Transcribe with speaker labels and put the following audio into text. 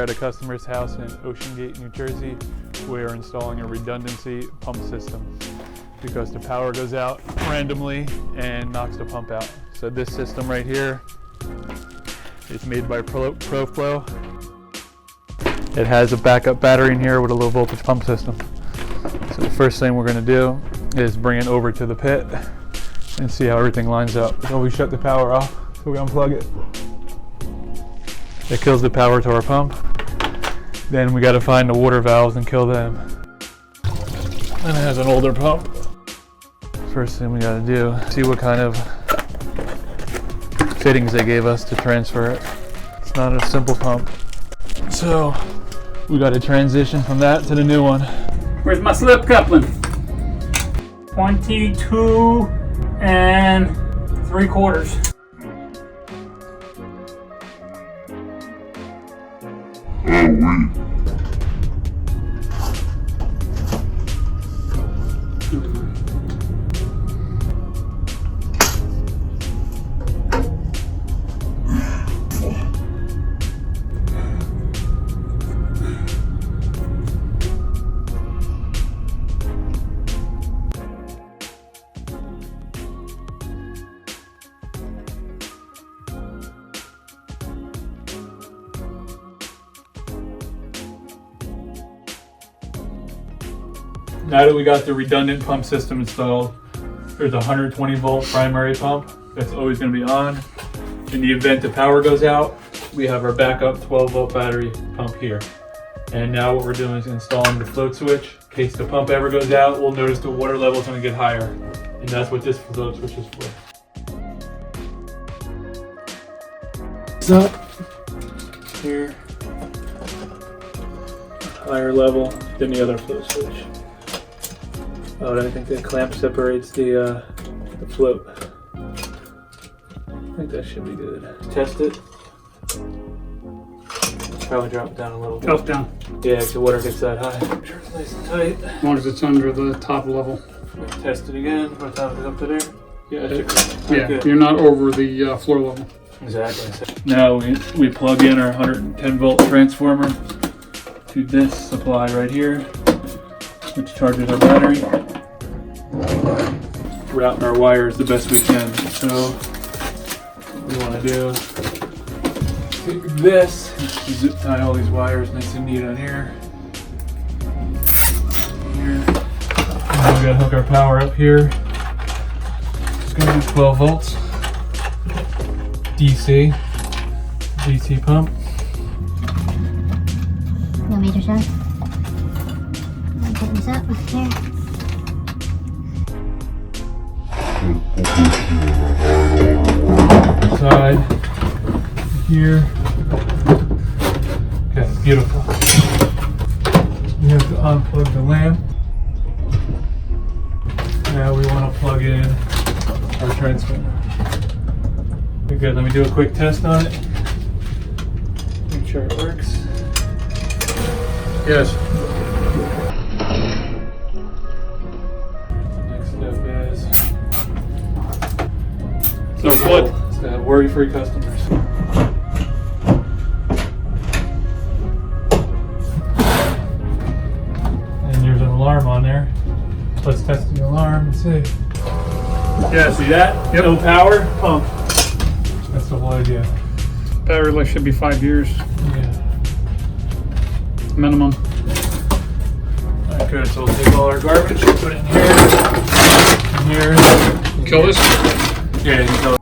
Speaker 1: at a customer's house in Ocean Gate, New Jersey. We are installing a redundancy pump system because the power goes out randomly and knocks the pump out. So this system right here is made by ProFlow. It has a backup battery in here with a low voltage pump system. So the first thing we're going to do is bring it over to the pit and see how everything lines up. So we shut the power off, so we unplug it. It kills the power to our pump. Then we got to find the water valves and kill them. And it has an older pump. First thing we got to do, see what kind of fittings they gave us to transfer it. It's not a simple pump. So we got to transition from that to the new one.
Speaker 2: Where's my slip coupling? 22 3/4.
Speaker 1: Now that we got the redundant pump system installed, there's a 120 volt primary pump that's always going to be on. In the event the power goes out, we have our backup 12 volt battery pump here. And now what we're doing is installing the float switch. In case the pump ever goes out, we'll notice the water level is going to get higher. And that's what this float switch is for. It's up here, higher level than the other float switch. Oh, and I think the clamp separates the float. I think that should be good. Test it. Probably drop it down a little bit.
Speaker 2: Drop down.
Speaker 1: Yeah, because the water gets that high. Make sure it's nice and tight.
Speaker 2: As long as it's under the top level.
Speaker 1: Test it again. By the time it's up to there. Yeah,
Speaker 2: Yeah, you're not over the floor level.
Speaker 1: Exactly. Now we plug in our 110 volt transformer to this supply right here, which charges our battery. Routing our wires the best we can. So what we want to do is take this, zip tie all these wires nice and neat on here. Here. And we gotta hook our power up here. It's gonna be 12 volts. DC pump.
Speaker 3: No meter shot. I'm putting this up here.
Speaker 1: Side here. Okay, beautiful. We have to unplug the lamp. Now we want to plug in our transformer. Okay, good. Let me do a quick test on it. Make sure it works.
Speaker 2: Yes.
Speaker 1: Next step is
Speaker 2: So flood.
Speaker 1: to have worry-free customers. And there's an alarm on there. Let's test the alarm and see.
Speaker 2: Yeah,
Speaker 1: See that?
Speaker 2: Yep.
Speaker 1: No power, pump. That's the whole idea.
Speaker 2: battery life should be 5 years
Speaker 1: Yeah.
Speaker 2: minimum.
Speaker 1: Alright, good. So we'll take all our garbage, put it in here.
Speaker 2: Kill this.
Speaker 1: Yeah, you can kill it.